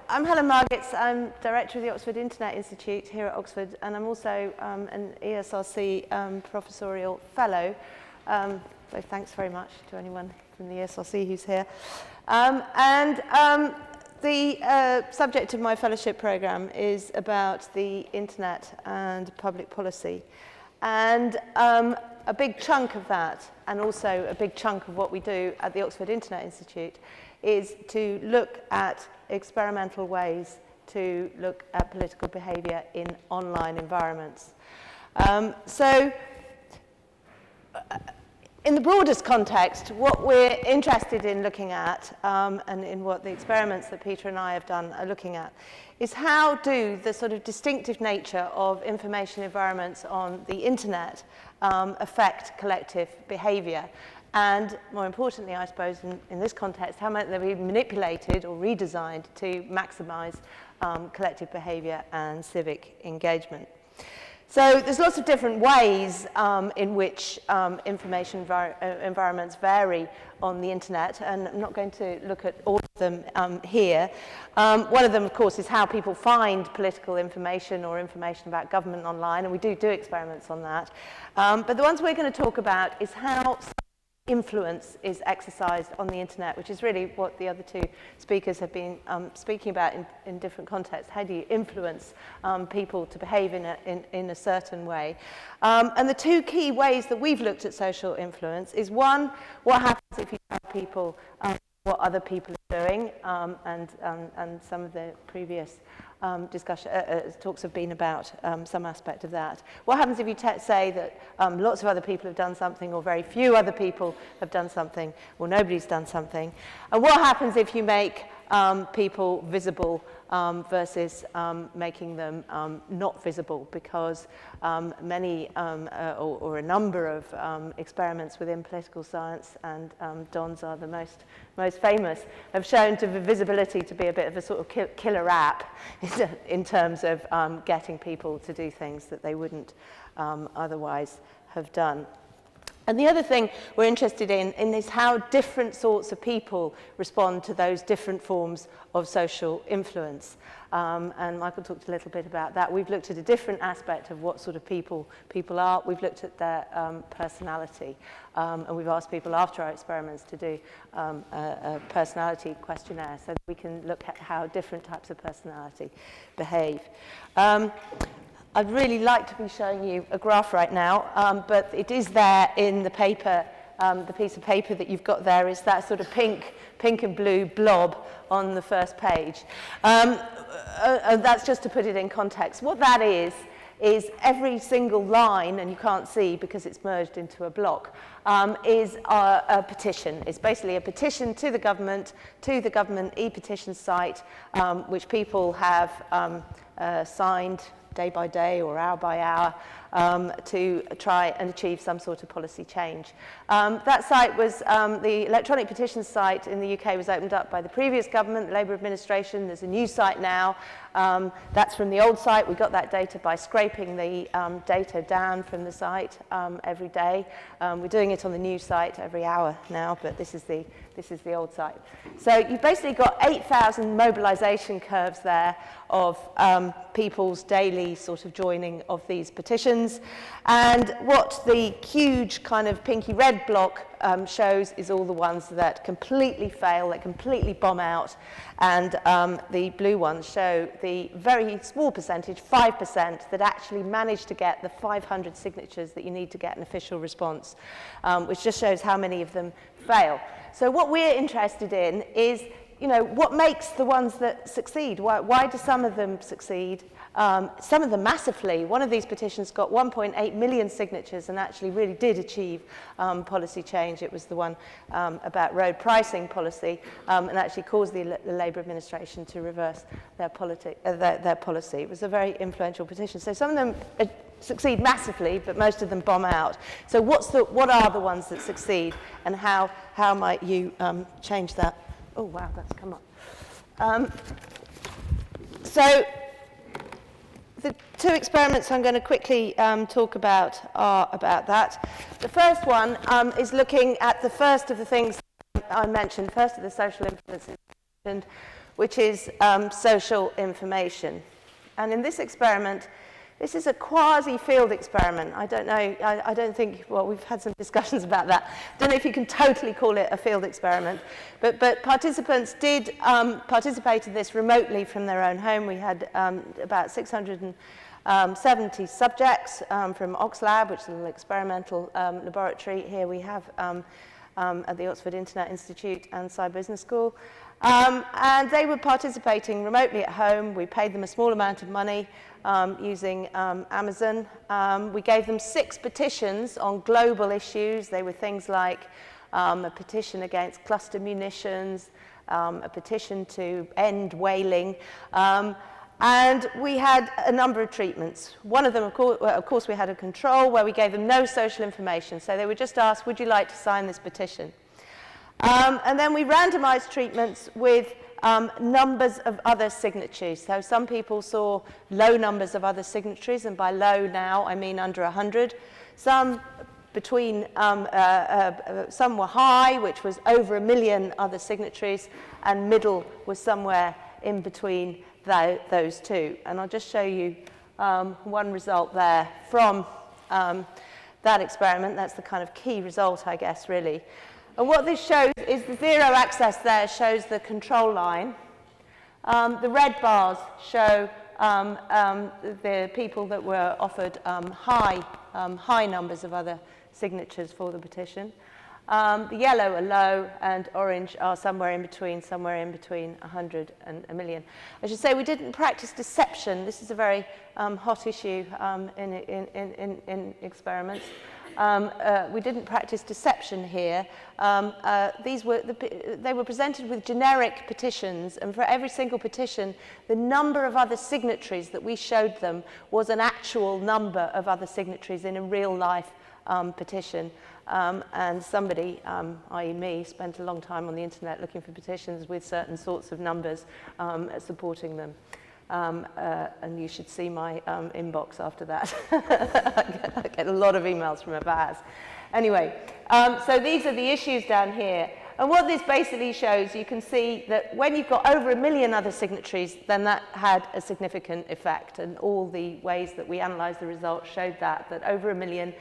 I'm Helen Margits. I'm Director of the Oxford Internet Institute here at Oxford, and I'm also an ESRC Professorial Fellow. So thanks very much to anyone from the ESRC who's here. The subject of my fellowship programme is about the Internet and public policy. And a big chunk of that, and also a big chunk of what we do at the Oxford Internet Institute, is to look at experimental ways to look at political behaviour in online environments. In the broadest context, what we're interested in looking at, and in what the experiments that Peter and I have done are looking at, is how do the sort of distinctive nature of information environments on the internet affect collective behaviour? And more importantly, I suppose, in this context, how might they be manipulated or redesigned to maximise collective behaviour and civic engagement? So there's lots of different ways in which information environments vary on the internet, and I'm not going to look at all of them here. One of them, of course, is how people find political information or information about government online, and we do experiments on that. But the ones we're going to talk about is how influence is exercised on the internet, which is really what the other two speakers have been speaking about in different contexts. How do you influence people to behave in a certain way? And the two key ways that we've looked at social influence is, one, what happens if you tell people what other people are doing, and some of the previous talks have been about some aspect of that. What happens if you say that lots of other people have done something, or very few other people have done something, or nobody's done something? And what happens if you make people visible versus making them not visible? Because many or a number of experiments within political science, and Don's are the most famous, have shown to visibility to be a bit of a sort of killer app in terms of getting people to do things that they wouldn't otherwise have done. And the other thing we're interested in is how different sorts of people respond to those different forms of social influence. And Michael talked a little bit about that. We've looked at a different aspect of what sort of people are. We've looked at their personality. And we've asked people after our experiments to do a personality questionnaire so that we can look at how different types of personality behave. I'd really like to be showing you a graph right now, but it is there in the paper. The piece of paper that you've got there is that sort of pink and blue blob on the first page. That's just to put it in context. What that is every single line, and you can't see because it's merged into a block, is a petition. It's basically a petition to the government e-petition site, which people have signed day by day or hour by hour to try and achieve some sort of policy change. That site was, the electronic petitions site in the UK was opened up by the previous government, the Labour administration. There's a new site now. That's from the old site. We got that data by scraping the data down from the site every day. We're doing it on the new site every hour now, but this is the old site. So you've basically got 8,000 mobilisation curves there of people's daily sort of joining of these petitions. And what the huge kind of pinky red block shows is all the ones that completely fail, that completely bomb out. And the blue ones show the very small percentage, 5%, that actually manage to get the 500 signatures that you need to get an official response, which just shows how many of them fail. So what we're interested in is, what makes the ones that succeed? Why do some of them succeed? Some of them massively. One of these petitions got 1.8 million signatures and actually really did achieve policy change. It was the one about road pricing policy, and actually caused the Labour administration to reverse their policy. It was a very influential petition. So some of them succeed massively, but most of them bomb out. So what are the ones that succeed, and how might you change that? Oh, wow, that's come up. So the two experiments I'm going to quickly talk about are about that. The first one is looking at the first of the things I mentioned, first of the social influences, which is social information. And in this experiment, this is a quasi-field experiment. I don't know, I don't think, well, we've had some discussions about that. I don't know if you can totally call it a field experiment, but participants did participate in this remotely from their own home. We had about 670 subjects from Oxlab, which is a little experimental laboratory. Here we have at the Oxford Internet Institute and Cyber Business School. And they were participating remotely at home. We paid them a small amount of money using Amazon. We gave them 6 petitions on global issues. They were things like a petition against cluster munitions, a petition to end whaling, and we had a number of treatments. One of them, of course, we had a control where we gave them no social information. So they were just asked, would you like to sign this petition? And then we randomized treatments with numbers of other signatories. So some people saw low numbers of other signatories, and by low now I mean under 100. Some between, some were high, which was over 1 million other signatories, and middle was somewhere in between those two. And I'll just show you one result there from that experiment. That's the kind of key result, I guess, really. And what this shows is the 0 axis there shows the control line. The red bars show the people that were offered high numbers of other signatures for the petition. The yellow are low, and orange are somewhere in between 100 and 1 million. I should say we didn't practice deception. This is a very hot issue in experiments. We didn't practice deception here. They were presented with generic petitions, and for every single petition, the number of other signatories that we showed them was an actual number of other signatories in a real-life petition. And somebody, i.e. me, spent a long time on the internet looking for petitions with certain sorts of numbers supporting them. And you should see my inbox after that. I get a lot of emails from Abaz. Anyway, so these are the issues down here. And what this basically shows, you can see that when you've got over 1 million other signatories, then that had a significant effect. And all the ways that we analysed the results showed that over 1 million,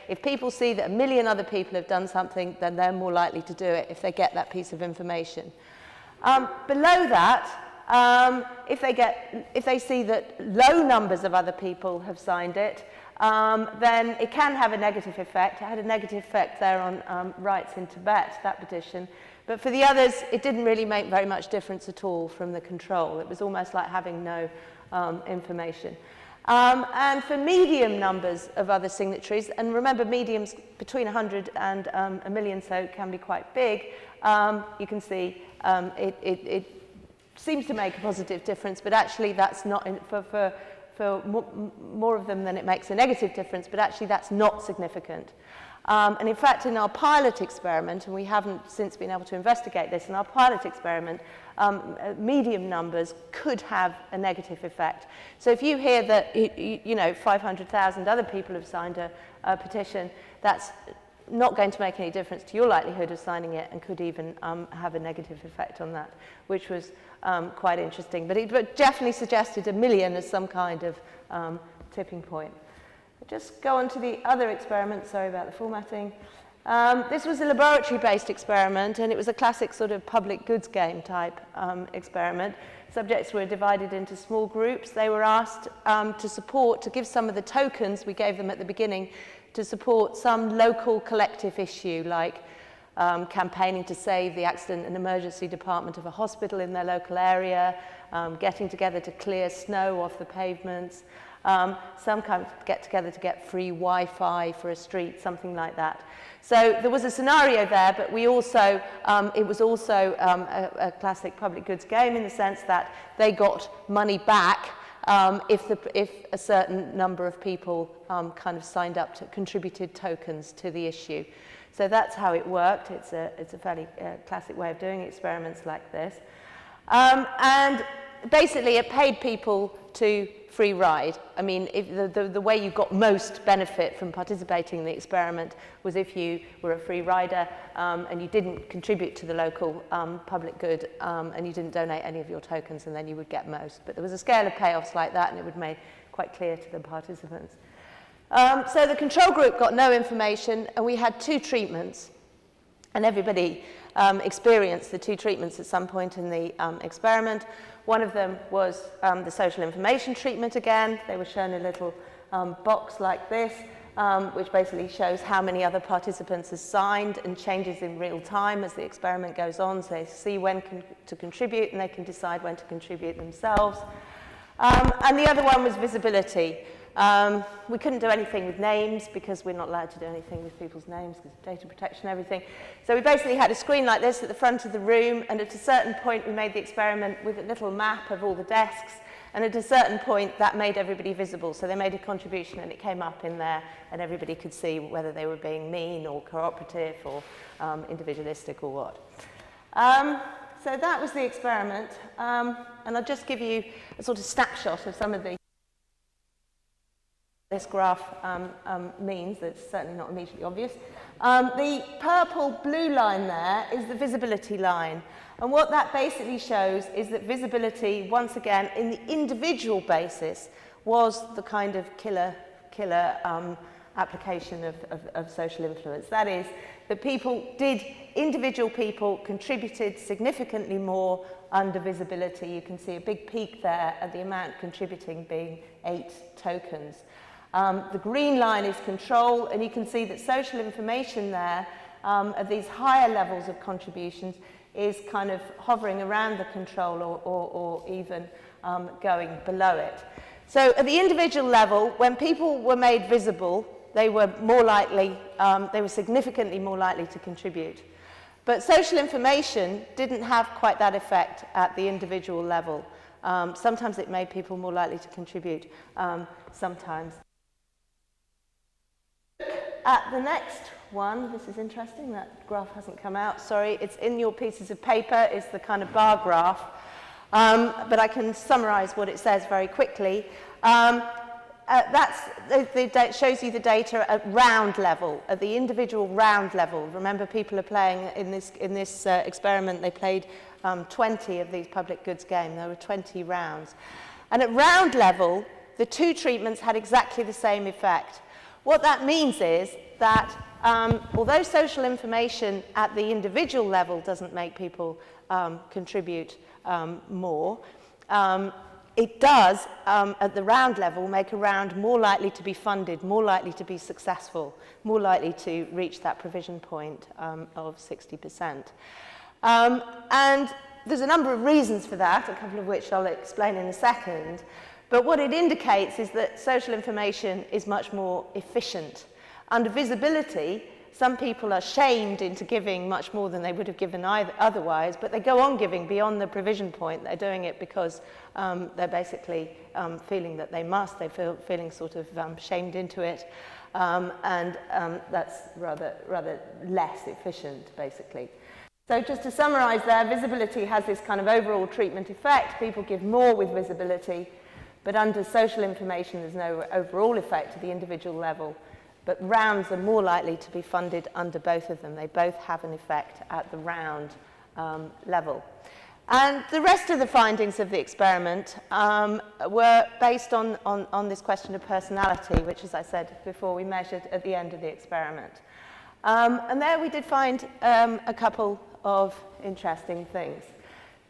if people see that 1 million other people have done something, then they're more likely to do it if they get that piece of information. Below that, if they see that low numbers of other people have signed it, then it can have a negative effect. It had a negative effect there on rights in Tibet, that petition. But for the others, it didn't really make very much difference at all from the control. It was almost like having no information. And for medium numbers of other signatories, and remember mediums between 100 and 1 million, so it can be quite big, you can see it seems to make a positive difference, but actually that's not, for more of them than it makes a negative difference, but actually that's not significant. And in fact, in our pilot experiment, and we haven't since been able to investigate this, in our pilot experiment, medium numbers could have a negative effect. So if you hear that, 500,000 other people have signed a petition, that's not going to make any difference to your likelihood of signing it, and could even have a negative effect on that, which was quite interesting. But it definitely suggested 1 million as some kind of tipping point. Just go on to the other experiment. Sorry about the formatting. This was a laboratory-based experiment, and it was a classic sort of public goods game type experiment. Subjects were divided into small groups. They were asked to give some of the tokens we gave them at the beginning to support some local collective issue, like campaigning to save the accident and emergency department of a hospital in their local area, getting together to clear snow off the pavements, some kind of get together to get free Wi-Fi for a street, something like that. So there was a scenario there, but we also, it was also a classic public goods game in the sense that they got money back if a certain number of people kind of signed up to, contributed tokens to the issue. So that's how it worked. It's a fairly classic way of doing experiments like this. And basically it paid people to free ride. I mean, if the way you got most benefit from participating in the experiment was if you were a free rider and you didn't contribute to the local public good and you didn't donate any of your tokens, and then you would get most. But there was a scale of payoffs like that, and it would make quite clear to the participants. So the control group got no information, and we had 2 treatments, and everybody experienced the 2 treatments at some point in the experiment. One of them was the social information treatment again. They were shown a little box like this, which basically shows how many other participants are signed and changes in real time as the experiment goes on. So they see when to contribute, and they can decide when to contribute themselves. And the other one was visibility. We couldn't do anything with names because we're not allowed to do anything with people's names because of data protection and everything. So we basically had a screen like this at the front of the room, and at a certain point we made the experiment with a little map of all the desks, and at a certain point that made everybody visible. So they made a contribution and it came up in there, and everybody could see whether they were being mean or cooperative or individualistic or what. So that was the experiment, and I'll just give you a sort of snapshot of some of the this graph means. That's certainly not immediately obvious. The purple-blue line there is the visibility line. And what that basically shows is that visibility, once again, in the individual basis, was the kind of killer application of social influence. That is, that individual people contributed significantly more under visibility. You can see a big peak there at the amount contributing being 8 tokens. The green line is control, and you can see that social information there at these higher levels of contributions is kind of hovering around the control or even going below it. So at the individual level, when people were made visible, they were more likely, they were significantly more likely to contribute. But social information didn't have quite that effect at the individual level. Sometimes it made people more likely to contribute, sometimes. At the next one, this is interesting, that graph hasn't come out, sorry, it's in your pieces of paper, it's the kind of bar graph, but I can summarize what it says very quickly. That shows you the data at round level, at the individual round level. Remember, people are playing in this experiment, they played 20 of these public goods games, there were 20 rounds. And at round level, the 2 treatments had exactly the same effect. What that means is that although social information at the individual level doesn't make people contribute more, it does, at the round level, make a round more likely to be funded, more likely to be successful, more likely to reach that provision point of 60%. And there's a number of reasons for that, a couple of which I'll explain in a second. But what it indicates is that social information is much more efficient. Under visibility, some people are shamed into giving much more than they would have given otherwise, but they go on giving beyond the provision point. They're doing it because they're basically feeling that they must. They're feeling sort of shamed into it, and that's rather less efficient, basically. So just to summarize there, visibility has this kind of overall treatment effect. People give more with visibility. But under social information, there's no overall effect at the individual level. But rounds are more likely to be funded under both of them. They both have an effect at the round level. And the rest of the findings of the experiment were based on this question of personality, which, as I said before, we measured at the end of the experiment. And there we did find a couple of interesting things.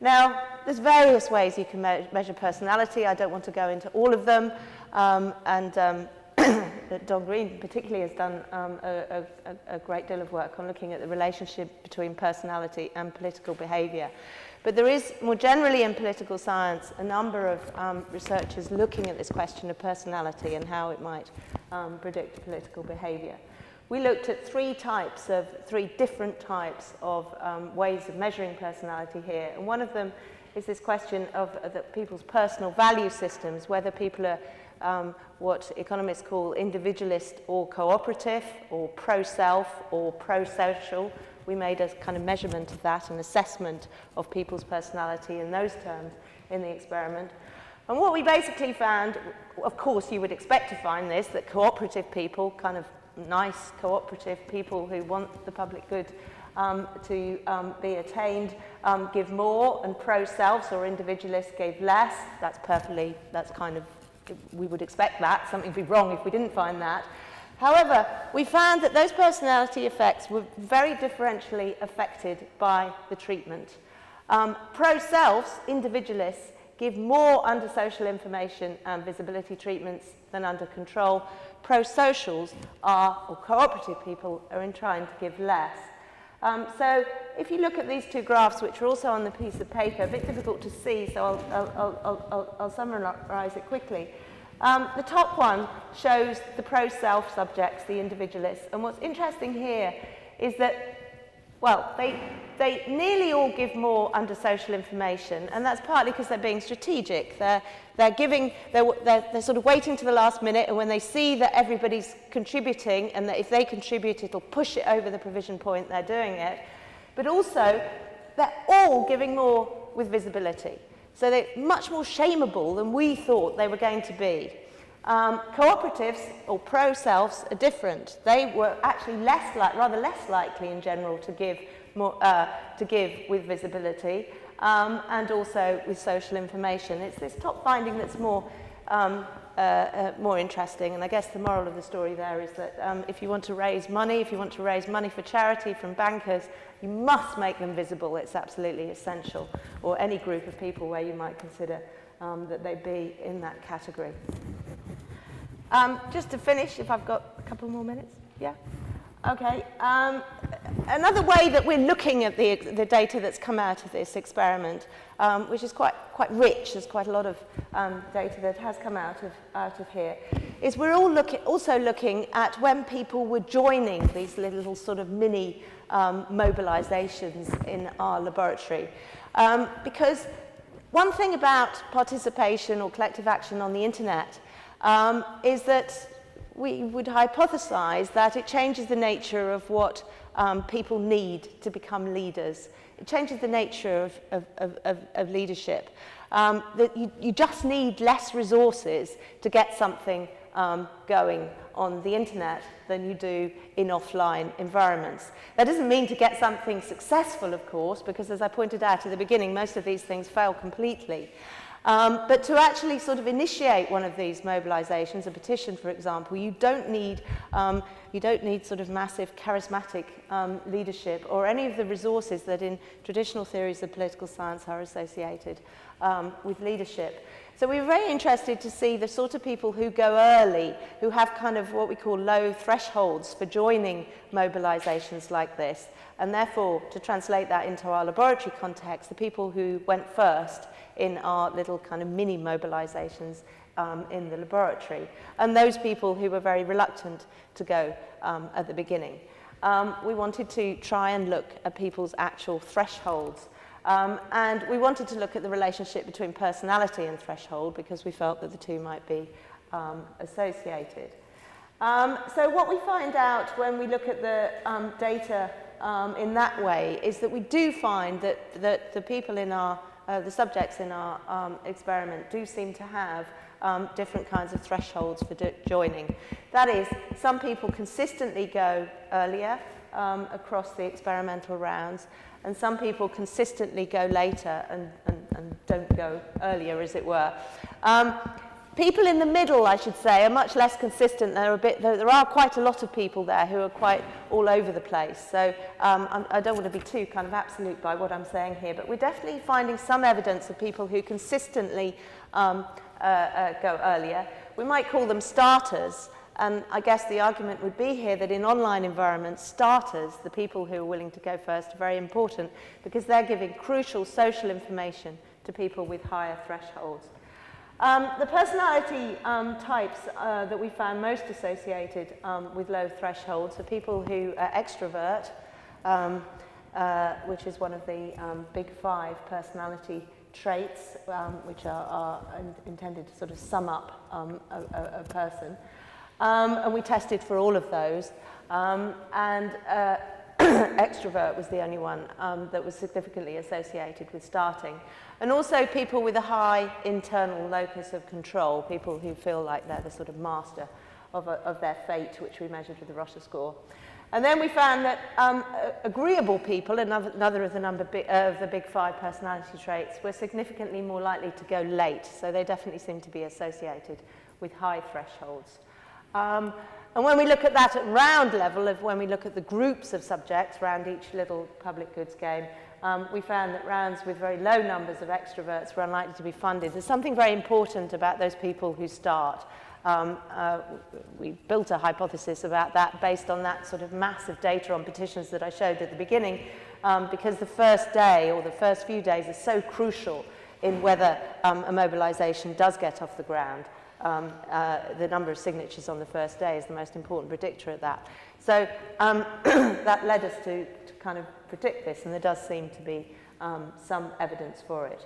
Now, there's various ways you can measure personality. I don't want to go into all of them. Don Green particularly has done a great deal of work on looking at the relationship between personality and political behavior. But there is, more generally in political science, a number of researchers looking at this question of personality and how it might predict political behavior. We looked at 3 different types of ways of measuring personality here. And one of them is this question of people's personal value systems, whether people are what economists call individualist or cooperative, or pro-self or pro-social. We made a kind of measurement of that, an assessment of people's personality in those terms in the experiment. And what we basically found, of course you would expect to find this, that cooperative people, kind of nice cooperative people who want the public good to be attained, give more, and pro-selves or individualists gave less. That's kind of, we would expect that. Something would be wrong if we didn't find that. However, we found that those personality effects were very differentially affected by the treatment. Pro-selves, individualists, give more under social information and visibility treatments than under control. Pro-socials or cooperative people are trying to give less. So if you look at these two graphs, which are also on the piece of paper, a bit difficult to see, so I'll summarize it quickly. The top one shows the pro-self subjects, the individualists. And what's interesting here is that, well, they nearly all give more under social information, and that's partly because they're being strategic. They're sort of waiting to the last minute, and when they see that everybody's contributing, and that if they contribute, it'll push it over the provision point, they're doing it. But also, they're all giving more with visibility. So they're much more shameable than we thought they were going to be. Cooperatives, or pro-selves, are different. They were actually rather less likely in general to give with visibility and also with social information. It's this top finding that's more interesting, and I guess the moral of the story there is that if you want to raise money for charity from bankers, you must make them visible. It's absolutely essential, or any group of people where you might consider that they be in that category. Just to finish, if I've got a couple more minutes, yeah? Okay. Another way that we're looking at the data that's come out of this experiment, which is quite rich, there's quite a lot of data that has come out of here, is we're also looking at when people were joining these little sort of mini mobilizations in our laboratory. Because one thing about participation or collective action on the internet is that we would hypothesize that it changes the nature of what people need to become leaders. It changes the nature of leadership. That you just need less resources to get something going on the internet than you do in offline environments. That doesn't mean to get something successful, of course, because as I pointed out at the beginning, most of these things fail completely. But to actually sort of initiate one of these mobilizations, a petition, for example, you don't need sort of massive charismatic leadership or any of the resources that in traditional theories of political science are associated with leadership. So we were very interested to see the sort of people who go early, who have kind of what we call low thresholds for joining mobilizations like this, and therefore, to translate that into our laboratory context, the people who went first in our little kind of mini mobilizations in the laboratory, and those people who were very reluctant to go at the beginning. We wanted to try and look at people's actual thresholds, and we wanted to look at the relationship between personality and threshold because we felt that the two might be associated. So what we find out when we look at the data in that way is that we do find that the people in our the subjects in our experiment do seem to have different kinds of thresholds for joining. That is, some people consistently go earlier across the experimental rounds, and some people consistently go later and don't go earlier, as it were. People in the middle, I should say, are much less consistent. There are quite a lot of people there who are quite all over the place. So I don't want to be too kind of absolute by what I'm saying here, but we're definitely finding some evidence of people who consistently go earlier. We might call them starters. And I guess the argument would be here that in online environments, starters, the people who are willing to go first, are very important because they're giving crucial social information to people with higher thresholds. The personality types that we found most associated with low thresholds are people who are extrovert, which is one of the big 5 personality traits, which are intended to sort of sum up a person. And we tested for all of those. Extrovert was the only one that was significantly associated with starting. And also people with a high internal locus of control, people who feel like they're the sort of master of their fate, which we measured with the Rocha score. And then we found that agreeable people, another of the big 5 personality traits, were significantly more likely to go late. So they definitely seem to be associated with high thresholds. And when we look at that at round level, when we look at the groups of subjects around each little public goods game, we found that rounds with very low numbers of extroverts were unlikely to be funded. There's something very important about those people who start. We built a hypothesis about that based on that sort of massive data on petitions that I showed at the beginning, because the first day or the first few days are so crucial in whether a mobilization does get off the ground. The number of signatures on the first day is the most important predictor of that. So that led us to kind of predict this, and there does seem to be some evidence for it.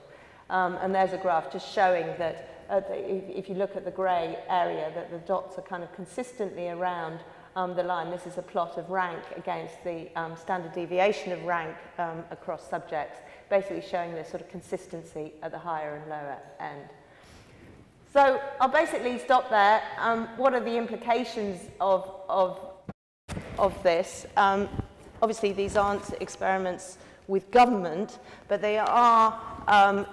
And there's a graph just showing that if you look at the grey area, that the dots are kind of consistently around the line. This is a plot of rank against the standard deviation of rank across subjects, basically showing this sort of consistency at the higher and lower end. So I'll basically stop there. What are the implications of this? Obviously, these aren't experiments with government, but they are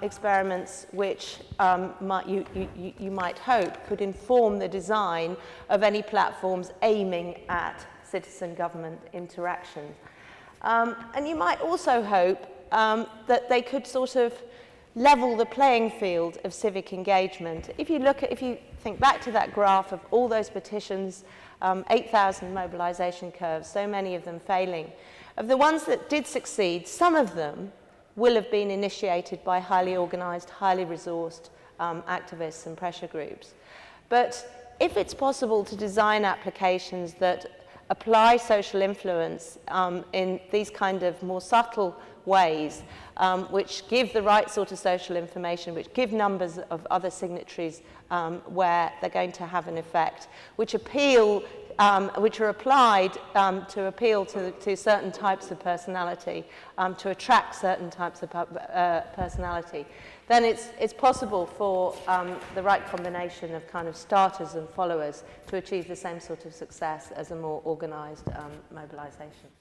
experiments which you might hope could inform the design of any platforms aiming at citizen-government interaction. And you might also hope that they could sort of level the playing field of civic engagement. If you think back to that graph of all those petitions, 8,000 mobilization curves, so many of them failing, of the ones that did succeed, some of them will have been initiated by highly organized, highly resourced activists and pressure groups. But if it's possible to design applications that apply social influence in these kind of more subtle ways, which give the right sort of social information, which give numbers of other signatories where they're going to have an effect, which are applied to appeal to certain types of personality, to attract certain types of personality, then it's possible for the right combination of kind of starters and followers to achieve the same sort of success as a more organized mobilization.